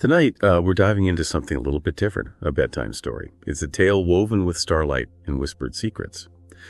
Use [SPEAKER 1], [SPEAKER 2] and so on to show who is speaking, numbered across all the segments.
[SPEAKER 1] Tonight, we're diving into something a little bit different, a bedtime story. It's a tale woven with starlight and whispered secrets.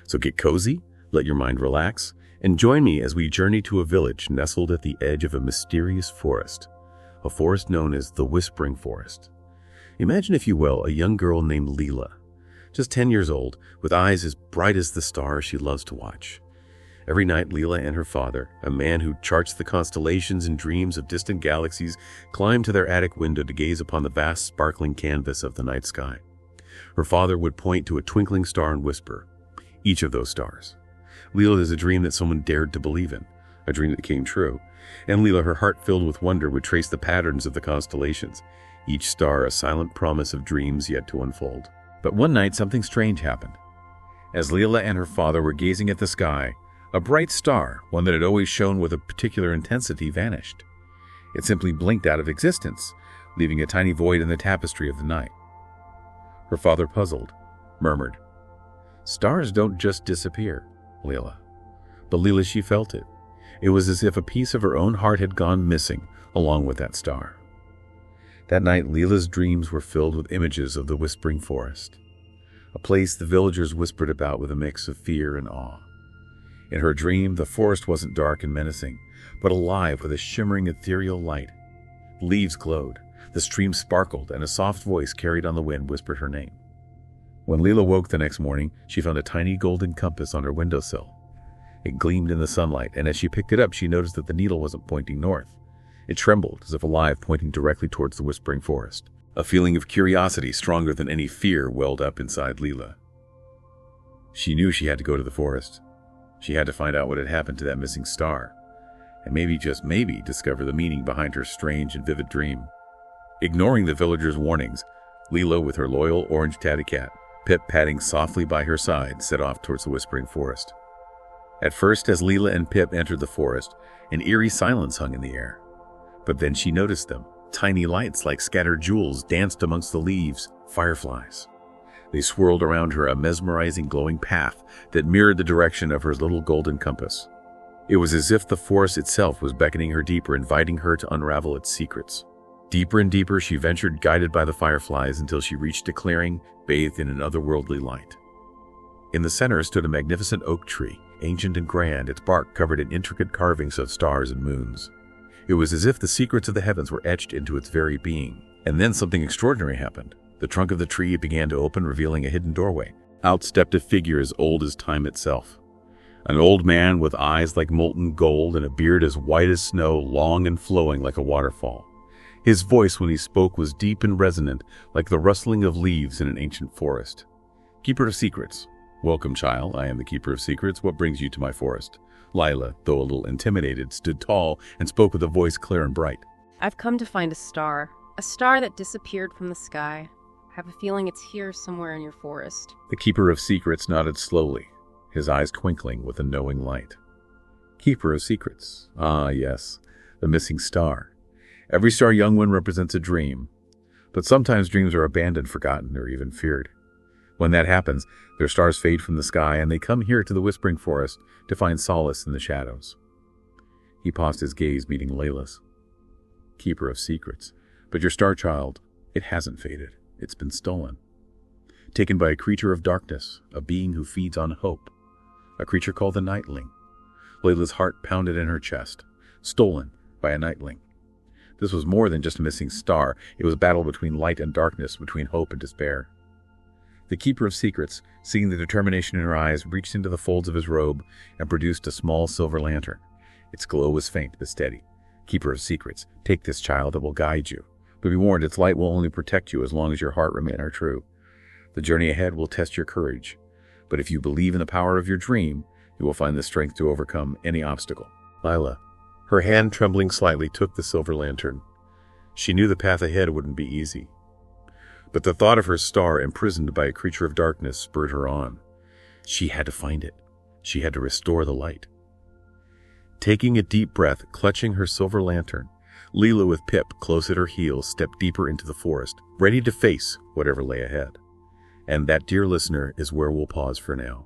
[SPEAKER 1] So get cozy, let your mind relax, and join me as we journey to a village nestled at the edge of a mysterious forest, a forest known as the Whispering Forest. Imagine, if you will, a young girl named Lila, just 10 years old, with eyes as bright as the stars she loves to watch. Every night, Lila and her father, a man who charts the constellations and dreams of distant galaxies, climb to their attic window to gaze upon the vast sparkling canvas of the night sky. Her father would point to a twinkling star and whisper, "Each of those stars." Lila is a dream that someone dared to believe in, a dream that came true. And Lila, her heart filled with wonder, would trace the patterns of the constellations, each star a silent promise of dreams yet to unfold. But one night, something strange happened. As Lila and her father were gazing at the sky, a bright star, one that had always shone with a particular intensity, vanished. It simply blinked out of existence, leaving a tiny void in the tapestry of the night. Her father, puzzled, murmured, "Stars don't just disappear, Lila." But Lila, she felt it. It was as if a piece of her own heart had gone missing along with that star. That night, Lila's dreams were filled with images of the Whispering Forest, a place the villagers whispered about with a mix of fear and awe. In her dream, the forest wasn't dark and menacing, but alive with a shimmering ethereal light. The leaves glowed, the stream sparkled, and a soft voice carried on the wind whispered her name. When Lila woke the next morning, she found a tiny golden compass on her windowsill. It gleamed in the sunlight, and as she picked it up, she noticed that the needle wasn't pointing north. It trembled, as if alive, pointing directly towards the Whispering Forest. A feeling of curiosity, stronger than any fear, welled up inside Lila. She knew she had to go to the forest. She had to find out what had happened to that missing star, and maybe, just maybe, discover the meaning behind her strange and vivid dream. Ignoring the villagers' warnings, Lila, with her loyal orange tabby cat, Pip padding softly by her side, set off towards the Whispering Forest. At first, as Lila and Pip entered the forest, an eerie silence hung in the air. But then she noticed them. Tiny lights like scattered jewels danced amongst the leaves, fireflies. They swirled around her, a mesmerizing glowing path that mirrored the direction of her little golden compass. It was as if the forest itself was beckoning her deeper, inviting her to unravel its secrets. Deeper and deeper she ventured, guided by the fireflies, until she reached a clearing bathed in an otherworldly light. In the center stood a magnificent oak tree, ancient and grand, its bark covered in intricate carvings of stars and moons. It was as if the secrets of the heavens were etched into its very being. And then something extraordinary happened. The trunk of the tree began to open, revealing a hidden doorway. Out stepped a figure as old as time itself. An old man with eyes like molten gold and a beard as white as snow, long and flowing like a waterfall. His voice, when he spoke, was deep and resonant, like the rustling of leaves in an ancient forest. "Keeper of secrets. Welcome, child. I am the Keeper of Secrets. What brings you to my forest?" Lila, though a little intimidated, stood tall and spoke with a voice clear and bright.
[SPEAKER 2] "I've come to find a star that disappeared from the sky. I have a feeling it's here somewhere in your forest."
[SPEAKER 1] The Keeper of Secrets nodded slowly, his eyes twinkling with a knowing light. Keeper of Secrets. Ah, yes, the missing star. Every star, young one, represents a dream. But sometimes dreams are abandoned, forgotten, or even feared. When that happens, their stars fade from the sky, and they come here to the Whispering Forest to find solace in the shadows. He paused, his gaze meeting Lila's. "Keeper of Secrets. But your star, child, it hasn't faded. It's been stolen. Taken by a creature of darkness, a being who feeds on hope. A creature called the Nightling." Lila's heart pounded in her chest. Stolen by a Nightling. This was more than just a missing star. It was a battle between light and darkness, between hope and despair. The Keeper of Secrets, seeing the determination in her eyes, reached into the folds of his robe and produced a small silver lantern. Its glow was faint but steady. "Keeper of Secrets, take this, child. It will guide you. But be warned, its light will only protect you as long as your heart remains true. The journey ahead will test your courage. But if you believe in the power of your dream, you will find the strength to overcome any obstacle." Lila, her hand trembling slightly, took the silver lantern. She knew the path ahead wouldn't be easy. But the thought of her star, imprisoned by a creature of darkness, spurred her on. She had to find it. She had to restore the light. Taking a deep breath, clutching her silver lantern, Lila, with Pip close at her heels, stepped deeper into the forest, ready to face whatever lay ahead. And that, dear listener, is where we'll pause for now.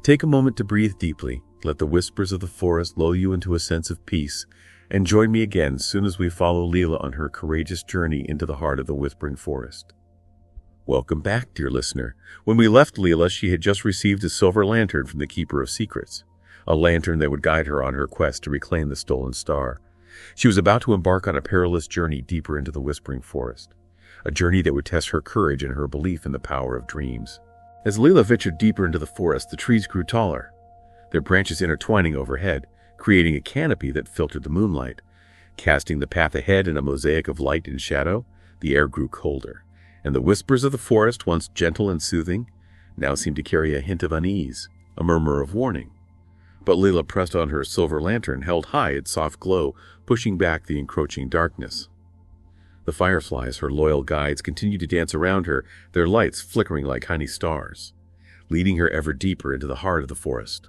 [SPEAKER 1] Take a moment to breathe deeply. Let the whispers of the forest lull you into a sense of peace And join me again soon as we follow Lila on her courageous journey into the heart of the Whispering Forest. Welcome back, dear listener. When we left Lila, she had just received a silver lantern from the Keeper of Secrets, a lantern that would guide her on her quest to reclaim the stolen star. She was about to embark on a perilous journey deeper into the Whispering Forest, a journey that would test her courage and her belief in the power of dreams. As Lila ventured deeper into the forest, the trees grew taller, their branches intertwining overhead, creating a canopy that filtered the moonlight. Casting the path ahead in a mosaic of light and shadow, the air grew colder, and the whispers of the forest, once gentle and soothing, now seemed to carry a hint of unease, a murmur of warning. But Lila pressed on her silver lantern, held high its soft glow, pushing back the encroaching darkness. The fireflies, her loyal guides, continued to dance around her, their lights flickering like tiny stars, leading her ever deeper into the heart of the forest.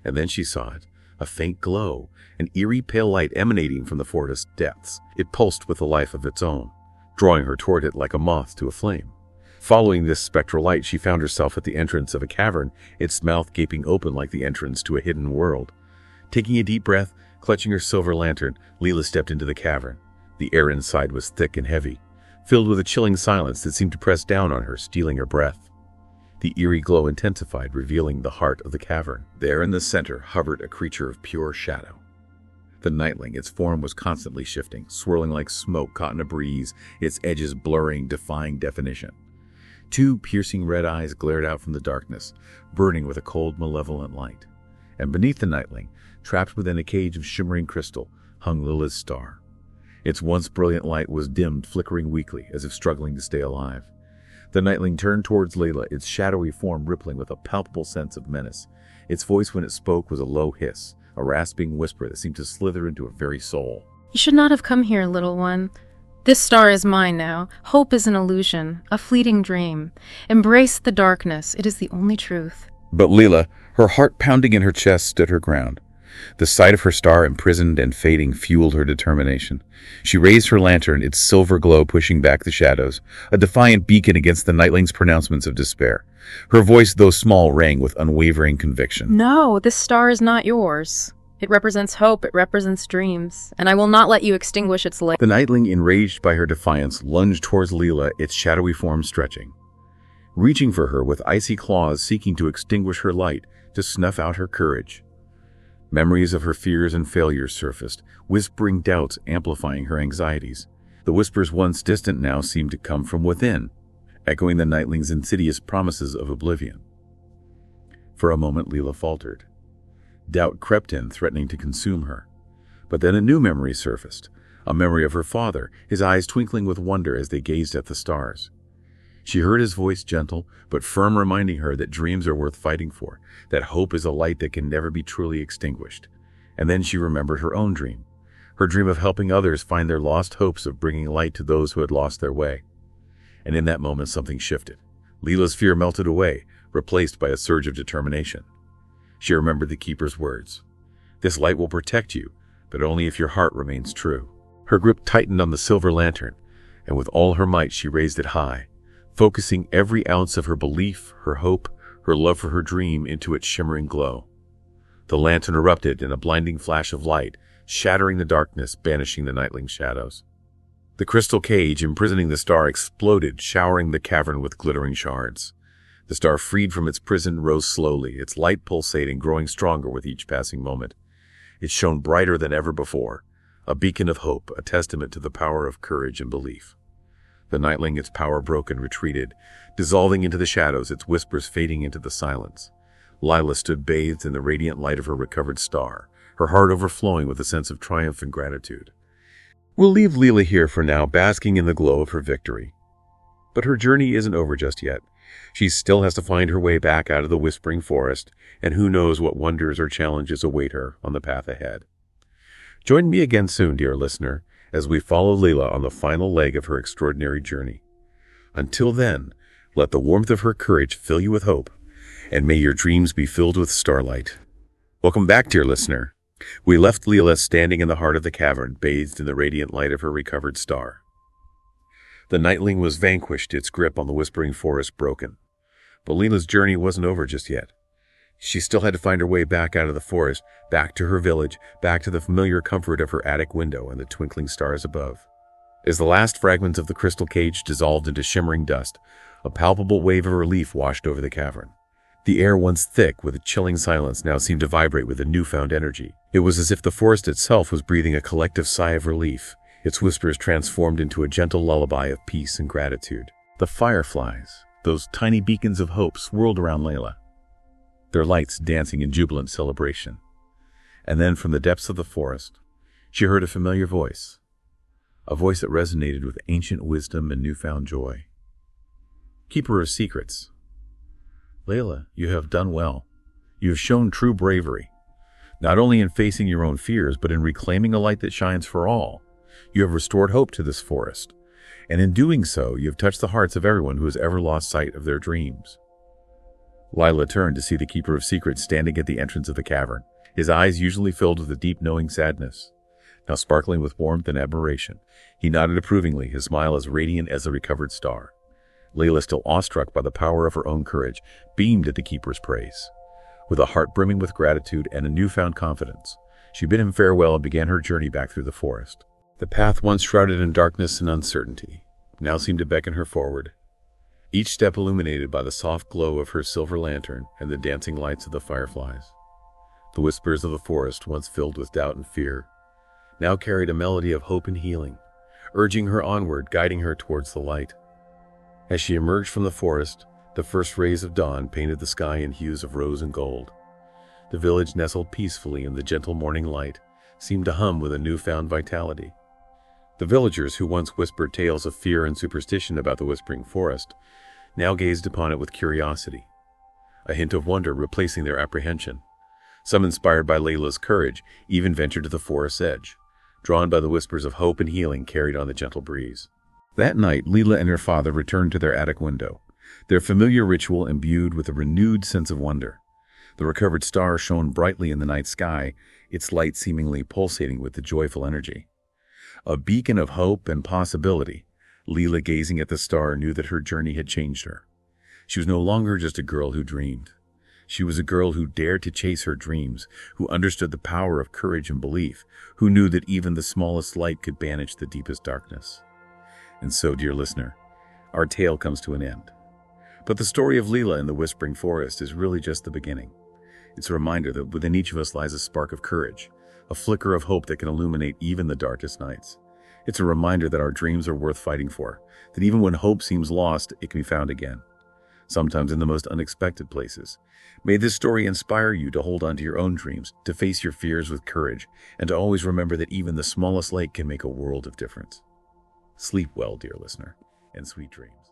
[SPEAKER 1] And then she saw it, a faint glow, an eerie pale light emanating from the forest depths. It pulsed with a life of its own, drawing her toward it like a moth to a flame. Following this spectral light, she found herself at the entrance of a cavern, its mouth gaping open like the entrance to a hidden world. Taking a deep breath, clutching her silver lantern, Lila stepped into the cavern. The air inside was thick and heavy, filled with a chilling silence that seemed to press down on her, stealing her breath. The eerie glow intensified, revealing the heart of the cavern. There in the center hovered a creature of pure shadow. The Nightling, its form was constantly shifting, swirling like smoke caught in a breeze, its edges blurring, defying definition. Two piercing red eyes glared out from the darkness, burning with a cold, malevolent light. And beneath the Nightling, trapped within a cage of shimmering crystal, hung Lila's star. Its once brilliant light was dimmed, flickering weakly, as if struggling to stay alive. The Nightling turned towards Lila, its shadowy form rippling with a palpable sense of menace. Its voice when it spoke was a low hiss, a rasping whisper that seemed to slither into her very soul.
[SPEAKER 2] You should not have come here, little one. This star is mine now. Hope is an illusion, a fleeting dream. Embrace the darkness. It is the only truth.
[SPEAKER 1] But Lila, her heart pounding in her chest, stood her ground. The sight of her star imprisoned and fading fueled her determination. She raised her lantern, its silver glow pushing back the shadows, a defiant beacon against the Nightling's pronouncements of despair. Her voice, though small, rang with unwavering conviction.
[SPEAKER 2] No, this star is not yours. It represents hope, it represents dreams, and I will not let you extinguish its light.
[SPEAKER 1] The Nightling, enraged by her defiance, lunged towards Lila, its shadowy form stretching, reaching for her with icy claws, seeking to extinguish her light, to snuff out her courage. Memories of her fears and failures surfaced, whispering doubts amplifying her anxieties. The whispers once distant now seemed to come from within, echoing the Nightling's insidious promises of oblivion. For a moment Lila faltered. Doubt crept in, threatening to consume her. But then a new memory surfaced, a memory of her father, his eyes twinkling with wonder as they gazed at the stars. She heard his voice, gentle but firm, reminding her that dreams are worth fighting for, that hope is a light that can never be truly extinguished. And then she remembered her own dream, her dream of helping others find their lost hopes, of bringing light to those who had lost their way. And in that moment something shifted. Lila's fear melted away, replaced by a surge of determination. She remembered the Keeper's words. This light will protect you, but only if your heart remains true. Her grip tightened on the silver lantern, and with all her might she raised it high, focusing every ounce of her belief, her hope, her love for her dream into its shimmering glow. The lantern erupted in a blinding flash of light, shattering the darkness, banishing the Nightling's shadows. The crystal cage imprisoning the star exploded, showering the cavern with glittering shards. The star, freed from its prison, rose slowly, its light pulsating, growing stronger with each passing moment. It shone brighter than ever before, a beacon of hope, a testament to the power of courage and belief. The Nightling, its power broken, retreated, dissolving into the shadows, its whispers fading into the silence. Lila stood bathed in the radiant light of her recovered star, her heart overflowing with a sense of triumph and gratitude. We'll leave Lila here for now, basking in the glow of her victory. But her journey isn't over just yet. She still has to find her way back out of the Whispering Forest, and who knows what wonders or challenges await her on the path ahead. Join me again soon, dear listener, as we follow Lila on the final leg of her extraordinary journey. Until then, let the warmth of her courage fill you with hope, and may your dreams be filled with starlight. Welcome back, dear listener. We left Lila standing in the heart of the cavern, bathed in the radiant light of her recovered star. The Nightling was vanquished, its grip on the Whispering Forest broken. But Lila's journey wasn't over just yet. She still had to find her way back out of the forest, back to her village, back to the familiar comfort of her attic window and the twinkling stars above. As the last fragments of the crystal cage dissolved into shimmering dust, a palpable wave of relief washed over the cavern. The air, once thick with a chilling silence, now seemed to vibrate with a newfound energy. It was as if the forest itself was breathing a collective sigh of relief, its whispers transformed into a gentle lullaby of peace and gratitude. The fireflies, those tiny beacons of hope, swirled around Lila, their lights dancing in jubilant celebration. And then from the depths of the forest, she heard a familiar voice, a voice that resonated with ancient wisdom and newfound joy. Keeper of secrets. Lila, you have done well. You have shown true bravery, not only in facing your own fears, but in reclaiming a light that shines for all. You have restored hope to this forest, and in doing so, you have touched the hearts of everyone who has ever lost sight of their dreams. Lila turned to see the Keeper of Secrets standing at the entrance of the cavern, his eyes usually filled with a deep knowing sadness, now sparkling with warmth and admiration. He nodded approvingly, his smile as radiant as a recovered star. Lila, still awestruck by the power of her own courage, beamed at the Keeper's praise. With a heart brimming with gratitude and a newfound confidence, she bid him farewell and began her journey back through the forest. The path, once shrouded in darkness and uncertainty, now seemed to beckon her forward, each step illuminated by the soft glow of her silver lantern and the dancing lights of the fireflies. The whispers of the forest, once filled with doubt and fear, now carried a melody of hope and healing, urging her onward, guiding her towards the light. As she emerged from the forest, the first rays of dawn painted the sky in hues of rose and gold. The village, nestled peacefully in the gentle morning light, seemed to hum with a newfound vitality. The villagers, who once whispered tales of fear and superstition about the Whispering Forest, now gazed upon it with curiosity, a hint of wonder replacing their apprehension. Some, inspired by Lila's courage, even ventured to the forest's edge, drawn by the whispers of hope and healing carried on the gentle breeze. That night, Lila and her father returned to their attic window, their familiar ritual imbued with a renewed sense of wonder. The recovered star shone brightly in the night sky, its light seemingly pulsating with the joyful energy. A beacon of hope and possibility, Lila, gazing at the star, knew that her journey had changed her. She was no longer just a girl who dreamed. She was a girl who dared to chase her dreams, who understood the power of courage and belief, who knew that even the smallest light could banish the deepest darkness. And so, dear listener, our tale comes to an end. But the story of Lila in the Whispering Forest is really just the beginning. It's a reminder that within each of us lies a spark of courage, a flicker of hope that can illuminate even the darkest nights. It's a reminder that our dreams are worth fighting for, that even when hope seems lost, it can be found again, sometimes in the most unexpected places. May this story inspire you to hold on to your own dreams, to face your fears with courage, and to always remember that even the smallest light can make a world of difference. Sleep well, dear listener, and sweet dreams.